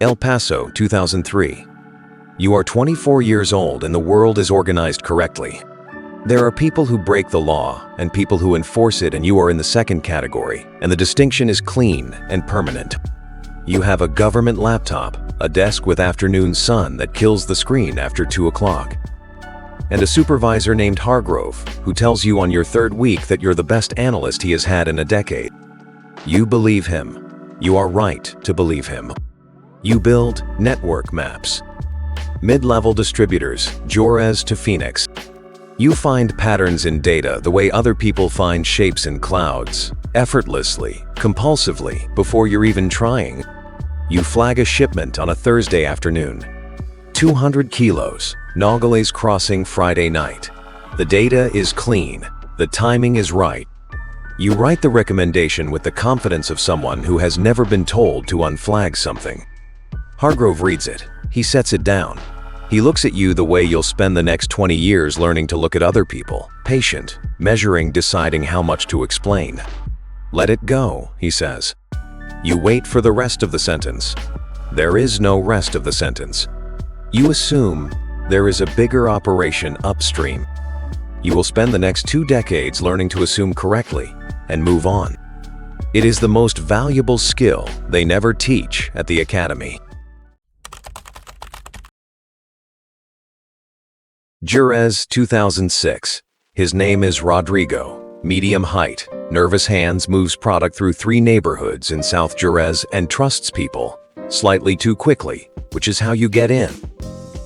El Paso, 2003. You are 24 years old and the world is organized correctly. There are people who break the law and people who enforce it, and you are in the second category, and the distinction is clean and permanent. You have a government laptop, a desk with afternoon sun that kills the screen after 2 o'clock, and a supervisor named Hargrove who tells you on your third week that you're the best analyst he has had in a decade. You believe him. You are right to believe him. You build network maps. Mid-level distributors, Juarez to Phoenix. You find patterns in data the way other people find shapes in clouds, effortlessly, compulsively, before you're even trying. You flag a shipment on a Thursday afternoon. 200 kilos, Nogales Crossing Friday night. The data is clean. The timing is right. You write the recommendation with the confidence of someone who has never been told to unflag something. Hargrove reads it. He sets it down. He looks at you the way you'll spend the next 20 years learning to look at other people, patient, measuring, deciding how much to explain. Let it go, he says. You wait for the rest of the sentence. There is no rest of the sentence. You assume there is a bigger operation upstream. You will spend the next 2 decades learning to assume correctly and move on. It is the most valuable skill they never teach at the academy. Juarez, 2006. His name is Rodrigo. Medium height, nervous hands, moves product through 3 neighborhoods in South Juarez and trusts people slightly too quickly, which is how you get in.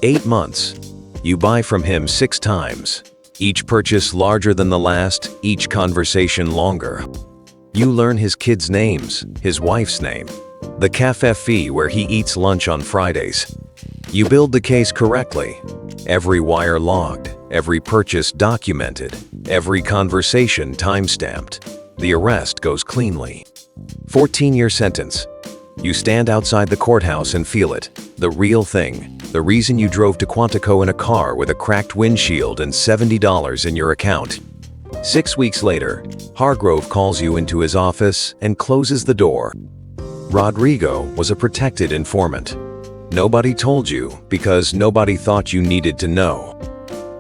8 months. You buy from him 6 times. Each purchase larger than the last, each conversation longer. You learn his kids' names, his wife's name, the cafe where he eats lunch on Fridays. You build the case correctly. Every wire logged, every purchase documented, every conversation time-stamped. The arrest goes cleanly. 14-year sentence. You stand outside the courthouse and feel it. The real thing. The reason you drove to Quantico in a car with a cracked windshield and $70 in your account. 6 weeks later, Hargrove calls you into his office and closes the door. Rodrigo was a protected informant. Nobody told you because nobody thought you needed to know.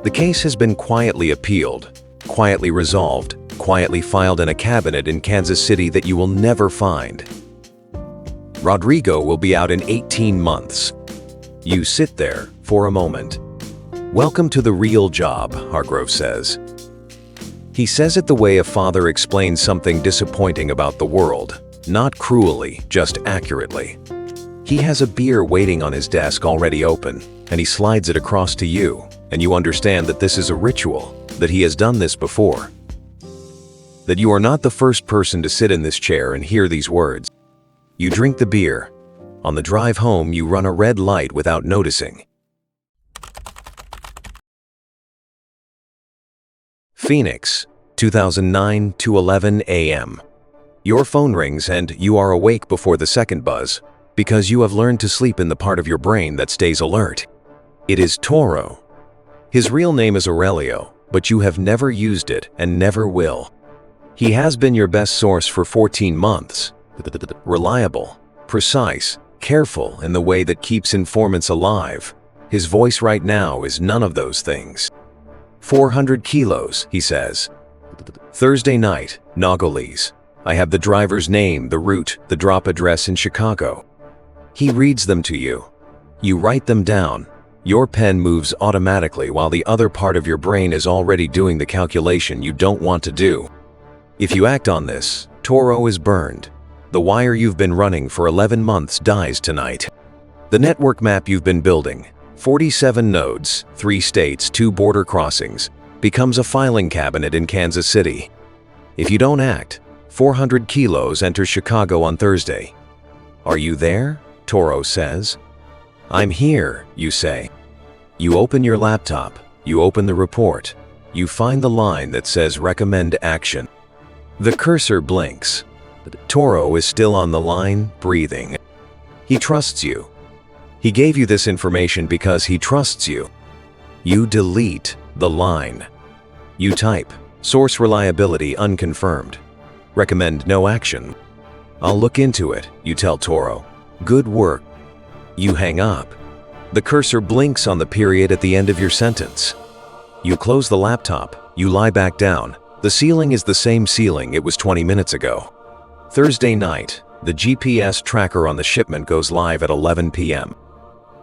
The case has been quietly appealed, quietly resolved, quietly filed in a cabinet in Kansas City that you will never find. Rodrigo will be out in 18 months. You sit there for a moment. Welcome to the real job, Hargrove says. He says it the way a father explains something disappointing about the world, not cruelly, just accurately. He has a beer waiting on his desk already open, and he slides it across to you, and you understand that this is a ritual, that he has done this before. That you are not the first person to sit in this chair and hear these words. You drink the beer. On the drive home, you run a red light without noticing. Phoenix, 2009 to 11 a.m. Your phone rings and you are awake before the second buzz, because you have learned to sleep in the part of your brain that stays alert. It is Toro. His real name is Aurelio, but you have never used it and never will. He has been your best source for 14 months. Reliable, precise, careful in the way that keeps informants alive. His voice right now is none of those things. 400 kilos, he says. Thursday night, Nogales. I have the driver's name, the route, the drop address in Chicago. He reads them to you. You write them down. Your pen moves automatically while the other part of your brain is already doing the calculation you don't want to do. If you act on this, Toro is burned. The wire you've been running for 11 months dies tonight. The network map you've been building, 47 nodes, 3 states, 2 border crossings, becomes a filing cabinet in Kansas City. If you don't act, 400 kilos enters Chicago on Thursday. Are you there? Toro says. I'm here, you say. You open your laptop, you open the report, you find the line that says recommend action. The cursor blinks. Toro is still on the line, breathing. He trusts you. He gave you this information because he trusts you. You delete the line. You type, source reliability unconfirmed. Recommend no action. I'll look into it, you tell Toro. Good work. You hang up. The cursor blinks on the period at the end of your sentence. You close the laptop. You lie back down. The ceiling is the same ceiling it was 20 minutes ago. Thursday night, the GPS tracker on the shipment goes live at 11 p.m.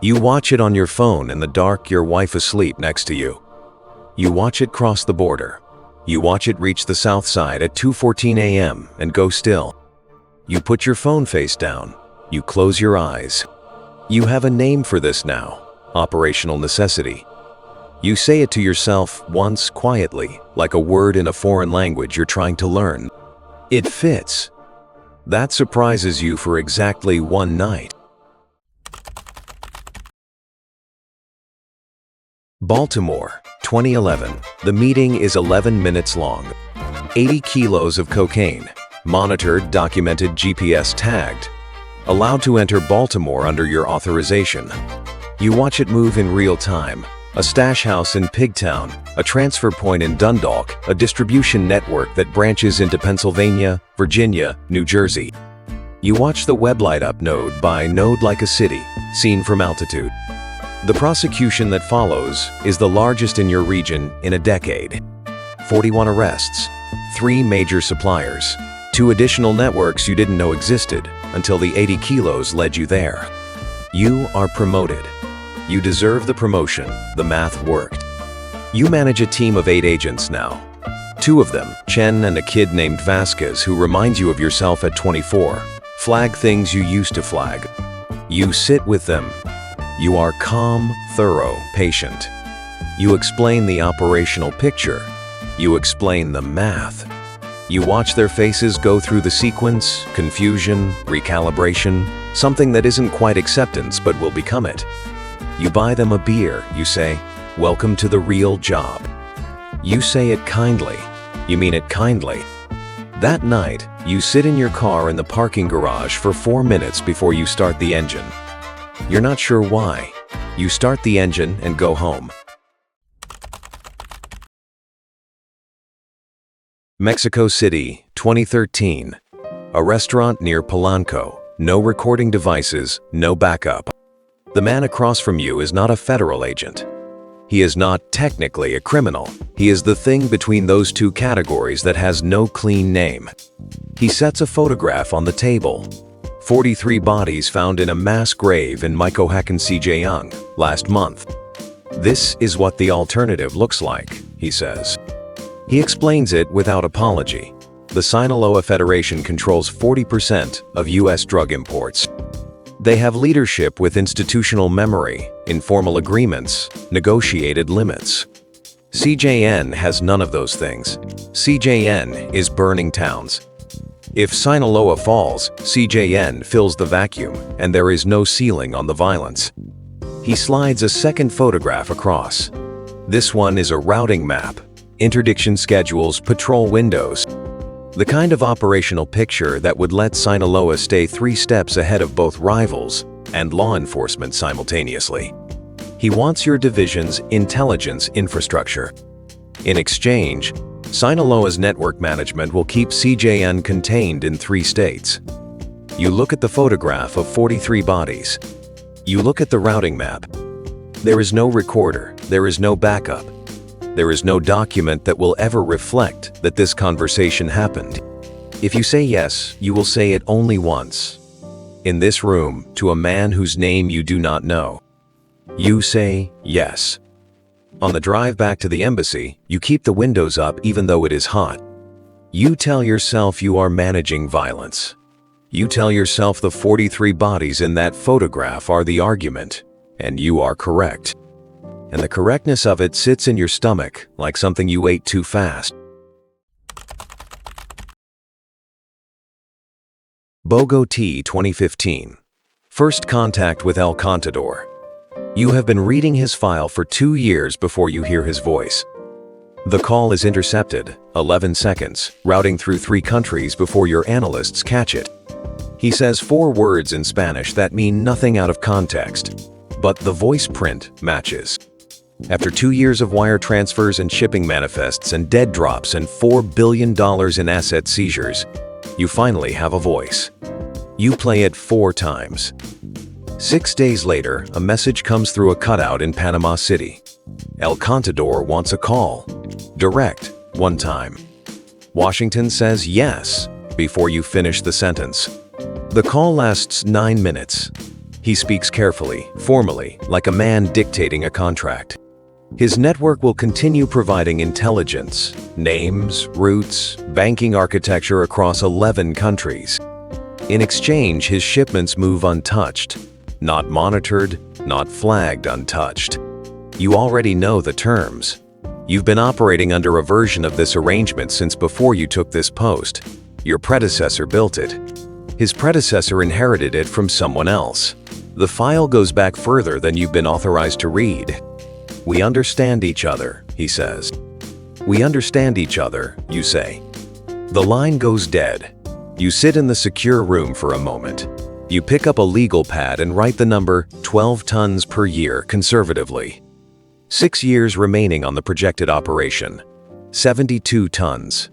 You watch it on your phone in the dark, your wife asleep next to you. You watch it cross the border. You watch it reach the south side at 2:14 a.m. and go still. You put your phone face down. You close your eyes. You have a name for this now, operational necessity. You say it to yourself once quietly, like a word in a foreign language you're trying to learn. It fits. That surprises you for exactly one night. Baltimore, 2011. The meeting is 11 minutes long. 80 kilos of cocaine. Monitored, documented, GPS tagged. Allowed to enter Baltimore under your authorization. You watch it move in real time. A stash house in Pigtown, a transfer point in Dundalk, a distribution network that branches into Pennsylvania, Virginia, New Jersey. You watch the web light up node by node like a city, seen from altitude. The prosecution that follows is the largest in your region in a decade. 41 arrests, 3 major suppliers, 2 additional networks you didn't know existed until the 80 kilos led you there. You are promoted. You deserve the promotion. The math worked. You manage a team of 8 agents now. 2 of them, Chen and a kid named Vasquez, who reminds you of yourself at 24, flag things you used to flag. You sit with them. You are calm, thorough, patient. You explain the operational picture. You explain the math. You watch their faces go through the sequence, confusion, recalibration, something that isn't quite acceptance but will become it. You buy them a beer. You say, "Welcome to the real job." You say it kindly. You mean it kindly. That night, you sit in your car in the parking garage for 4 minutes before you start the engine. You're not sure why. You start the engine and go home. Mexico City, 2013. A restaurant near Polanco. No recording devices, no backup. The man across from you is not a federal agent. He is not technically a criminal. He is the thing between those 2 categories that has no clean name. He sets a photograph on the table. 43 bodies found in a mass grave in Michoacan, CJ last month. This is what the alternative looks like, he says. He explains it without apology. The Sinaloa Federation controls 40% of U.S. drug imports. They have leadership with institutional memory, informal agreements, negotiated limits. CJN has none of those things. CJN is burning towns. If Sinaloa falls, CJN fills the vacuum, and there is no ceiling on the violence. He slides a second photograph across. This one is a routing map, interdiction schedules, patrol windows. The kind of operational picture that would let Sinaloa stay 3 steps ahead of both rivals and law enforcement simultaneously. He wants your division's intelligence infrastructure. In exchange, Sinaloa's network management will keep CJN contained in 3 states. You look at the photograph of 43 bodies. You look at the routing map. There is no recorder. There is no backup. There is no document that will ever reflect that this conversation happened. If you say yes, you will say it only once. In this room, to a man whose name you do not know. You say yes. On the drive back to the embassy, you keep the windows up even though it is hot. You tell yourself you are managing violence. You tell yourself the 43 bodies in that photograph are the argument, and you are correct. And the correctness of it sits in your stomach like something you ate too fast. Bogotá, 2015. First contact with El Contador. You have been reading his file for 2 years before you hear his voice. The call is intercepted, 11 seconds, routing through 3 countries before your analysts catch it. He says 4 words in Spanish that mean nothing out of context, but the voice print matches. After 2 years of wire transfers and shipping manifests and dead drops and $4 billion in asset seizures, you finally have a voice. You play it 4 times. 6 days later, a message comes through a cutout in Panama City. El Contador wants a call. Direct, one time. Washington says yes before you finish the sentence. The call lasts 9 minutes. He speaks carefully, formally, like a man dictating a contract. His network will continue providing intelligence, names, routes, banking architecture across 11 countries. In exchange, his shipments move untouched. Not monitored, not flagged untouched. You already know the terms. You've been operating under a version of this arrangement since before you took this post. Your predecessor built it. His predecessor inherited it from someone else. The file goes back further than you've been authorized to read. We understand each other, he says. We understand each other, you say. The line goes dead. You sit in the secure room for a moment. You pick up a legal pad and write the number 12 tons per year conservatively. 6 years remaining on the projected operation. 72 tons.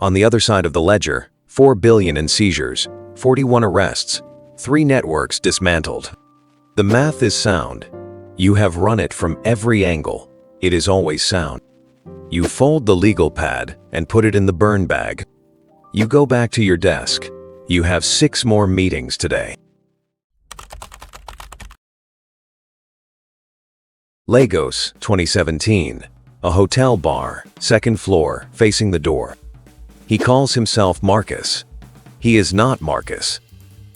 On the other side of the ledger, 4 billion in seizures, 41 arrests, 3 networks dismantled. The math is sound. You have run it from every angle. It is always sound. You fold the legal pad and put it in the burn bag. You go back to your desk. You have 6 more meetings today. Lagos, 2017. A hotel bar, 2nd floor, facing the door. He calls himself Marcus. He is not Marcus.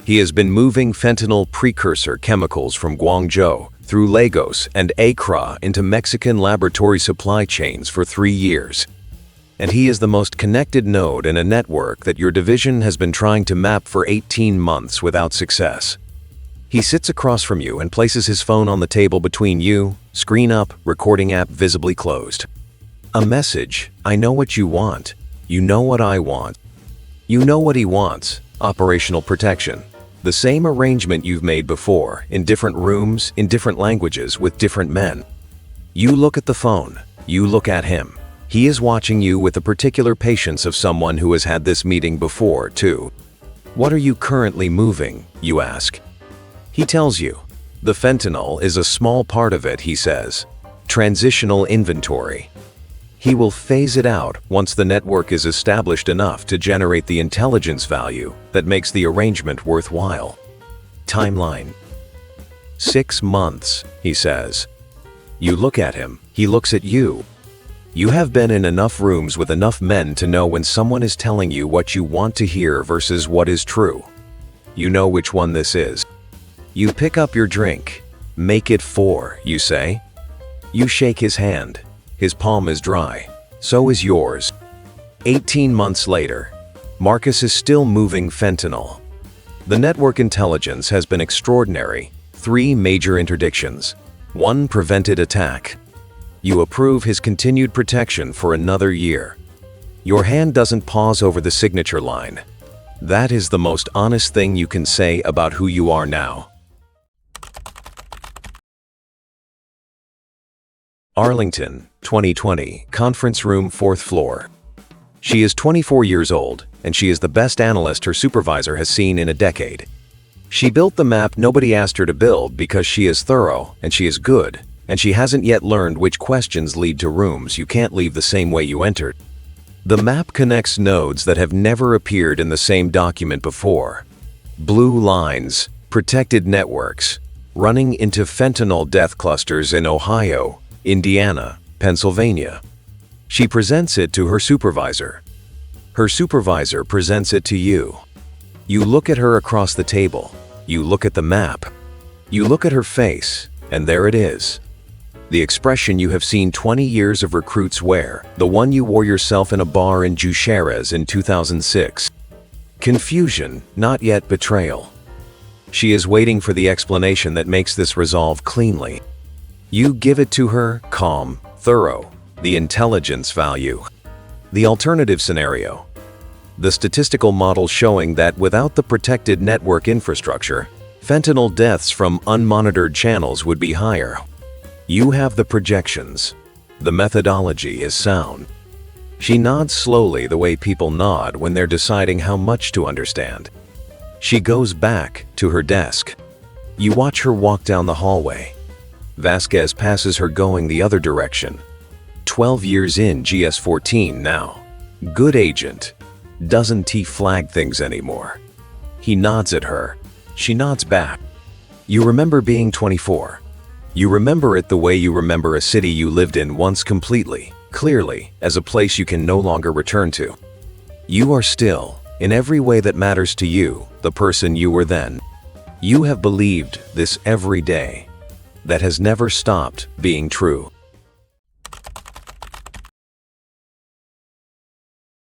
He has been moving fentanyl precursor chemicals from Guangzhou through Lagos and Accra into Mexican laboratory supply chains for 3 years. And he is the most connected node in a network that your division has been trying to map for 18 months without success. He sits across from you and places his phone on the table between you, screen up, recording app visibly closed. A message, I know what you want. You know what I want. You know what he wants, operational protection. The same arrangement you've made before, in different rooms, in different languages, with different men. You look at the phone. You look at him. He is watching you with the particular patience of someone who has had this meeting before, too. What are you currently moving, you ask. He tells you. The fentanyl is a small part of it, he says. Transitional inventory. He will phase it out once the network is established enough to generate the intelligence value that makes the arrangement worthwhile. Timeline. 6 months, he says. You look at him, he looks at you. You have been in enough rooms with enough men to know when someone is telling you what you want to hear versus what is true. You know which one this is. You pick up your drink. Make it 4, you say. You shake his hand. His palm is dry. So is yours. 18 months later, Marcus is still moving fentanyl. The network intelligence has been extraordinary. 3 major interdictions. 1 prevented attack. You approve his continued protection for another year. Your hand doesn't pause over the signature line. That is the most honest thing you can say about who you are now. Arlington, 2020, conference room 4th floor. She is 24 years old, and she is the best analyst her supervisor has seen in a decade. She built the map nobody asked her to build because she is thorough and she is good, and she hasn't yet learned which questions lead to rooms you can't leave the same way you entered. The map connects nodes that have never appeared in the same document before. Blue lines, protected networks, running into fentanyl death clusters in Ohio, Indiana, Pennsylvania. She presents it to her supervisor. Her supervisor presents it to you. You look at her across the table. You look at the map. You look at her face, and there it is. The expression you have seen 20 years of recruits wear, the one you wore yourself in a bar in Bucharest in 2006. Confusion, not yet betrayal. She is waiting for the explanation that makes this resolve cleanly. You give it to her, calm, thorough, the intelligence value. The alternative scenario. The statistical model showing that without the protected network infrastructure, fentanyl deaths from unmonitored channels would be higher. You have the projections. The methodology is sound. She nods slowly the way people nod when they're deciding how much to understand. She goes back to her desk. You watch her walk down the hallway. Vasquez passes her going the other direction. 12 years in, GS14 now. Good agent. Doesn't flag things anymore. He nods at her. She nods back. You remember being 24. You remember it the way you remember a city you lived in once completely, clearly, as a place you can no longer return to. You are still, in every way that matters to you, the person you were then. You have believed this every day. That has never stopped being true.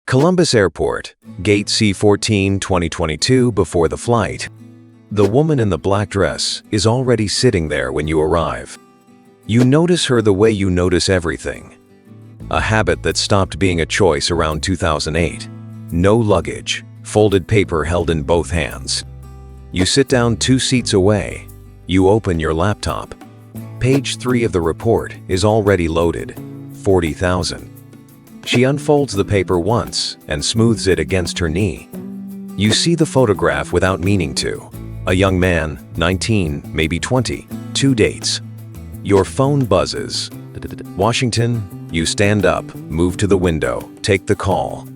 Columbus Airport, Gate C14, 2022, before the flight. The woman in the black dress is already sitting there when you arrive. You notice her the way you notice everything. A habit that stopped being a choice around 2008. No luggage, folded paper held in both hands. You sit down 2 seats away. You open your laptop. Page 3 of the report is already loaded. 40,000. She unfolds the paper once and smooths it against her knee. You see the photograph without meaning to. A young man, 19, maybe 20, 2 dates. Your phone buzzes. Washington, you stand up, move to the window, take the call.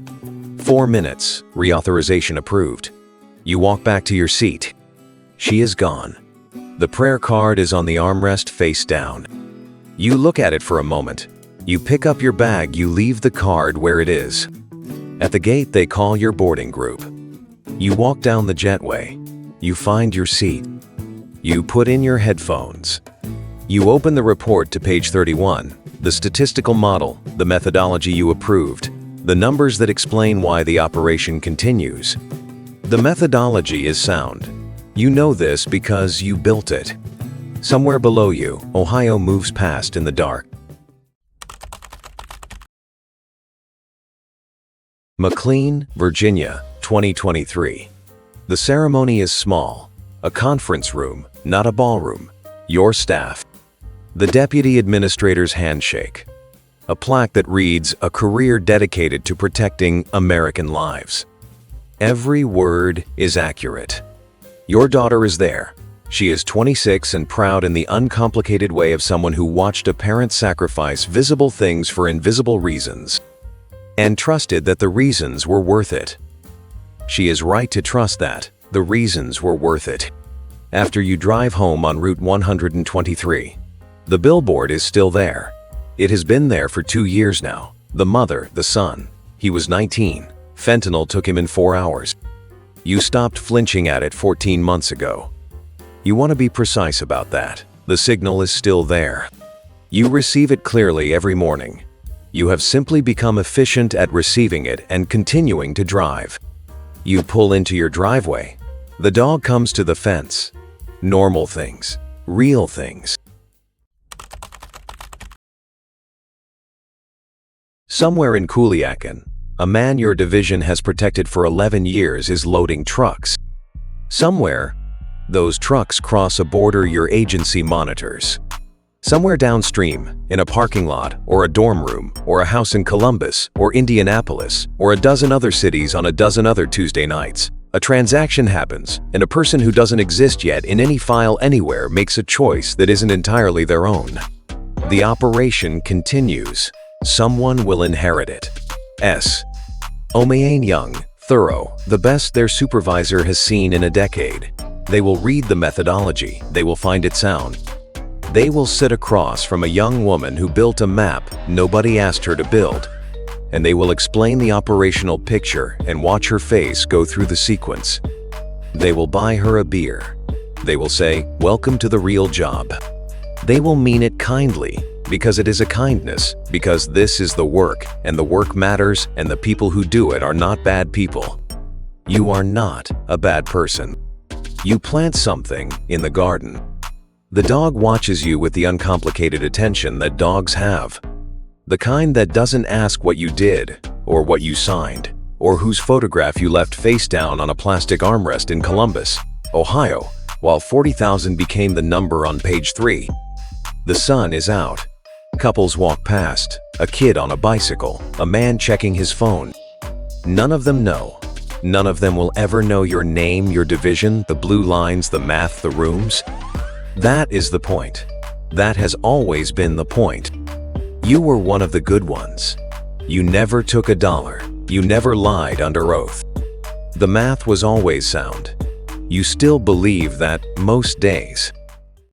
4 minutes, reauthorization approved. You walk back to your seat. She is gone. The prayer card is on the armrest face down. You look at it for a moment. You pick up your bag, you leave the card where it is. At the gate, they call your boarding group. You walk down the jetway. You find your seat. You put in your headphones. You open the report to page 31, the statistical model, the methodology you approved, the numbers that explain why the operation continues. The methodology is sound. You know this because you built it. Somewhere below you, Ohio moves past in the dark. McLean, Virginia, 2023. The ceremony is small. A conference room, not a ballroom. Your staff. The deputy administrator's handshake. A plaque that reads, "A career dedicated to protecting American lives." Every word is accurate. Your daughter is there. She is 26 and proud in the uncomplicated way of someone who watched a parent sacrifice visible things for invisible reasons, and trusted that the reasons were worth it. She is right to trust that the reasons were worth it. After you drive home on Route 123, the billboard is still there. It has been there for 2 years now. The mother, the son. He was 19. Fentanyl took him in 4 hours. You stopped flinching at it 14 months ago. You want to be precise about that. The signal is still there. You receive it clearly every morning. You have simply become efficient at receiving it and continuing to drive. You pull into your driveway. The dog comes to the fence. Normal things. Real things. Somewhere in Culiacan, a man your division has protected for 11 years is loading trucks. Somewhere, those trucks cross a border your agency monitors. Somewhere downstream, in a parking lot, or a dorm room, or a house in Columbus, or Indianapolis, or a dozen other cities on a dozen other Tuesday nights, a transaction happens, and a person who doesn't exist yet in any file anywhere makes a choice that isn't entirely their own. The operation continues. Someone will inherit it. Omayan Young, thorough, the best their supervisor has seen in a decade. They will read the methodology. They will find it sound. They will sit across from a young woman who built a map nobody asked her to build, and they will explain the operational picture and watch her face go through the sequence. They will buy her a beer. They will say, "Welcome to the real job." They will mean it kindly, because it is a kindness, because this is the work, and the work matters, and the people who do it are not bad people. You are not a bad person. You plant something in the garden. The dog watches you with the uncomplicated attention that dogs have. The kind that doesn't ask what you did, or what you signed, or whose photograph you left face down on a plastic armrest in Columbus, Ohio, while 40,000 became the number on page 3. The sun is out. Couples walk past, a kid on a bicycle, a man checking his phone. None of them know. None of them will ever know your name, your division, the blue lines, the math, the rooms. That is the point. That has always been the point. You were one of the good ones. You never took a dollar. You never lied under oath. The math was always sound. You still believe that most days.